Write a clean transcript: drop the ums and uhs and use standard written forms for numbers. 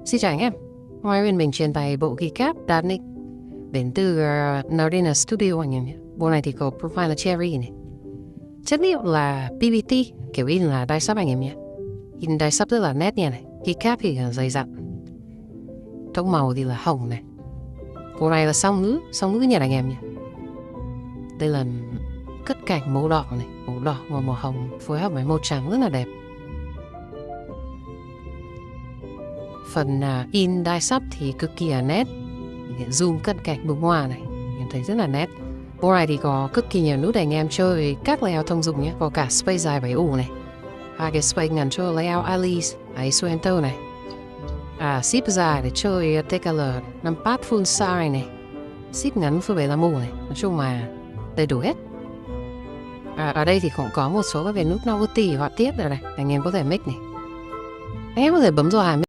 Xin chào anh em. Hôm nay bên mình truyền tải bộ keycap Danic đến từ Nardina Studio anh em nhé. Bộ này thì có profile là Cherry này. Chất liệu là PBT, kiểu in là đai sắp anh em nhé. In đai sắp rất là nét nha này. Keycap thì dày dặn. Tông màu thì là hồng này. Bộ này là song ngữ nhật anh em nhé. Đây là cất cảnh màu đỏ này, màu đỏ và màu hồng phối hợp với màu trắng rất là đẹp. Phần in đai sắp thì cực kỳ là nét. Mình zoom cận cảnh bức hoa này, em thấy rất là nét. Bộ này thì có cực kỳ nhiều nút để anh em chơi các layout thông dụng nhé. Có cả space dài 7 ủ này, cái space ngắn cho layout Alice, Suento này, ship dài để chơi TKL, numpad full size này, ship ngắn full 75 này. Nói chung là đầy đủ hết. Ở đây thì cũng có một số các về nút novelty họa tiết rồi này, anh em có thể mix này. Anh em có thể bấm vào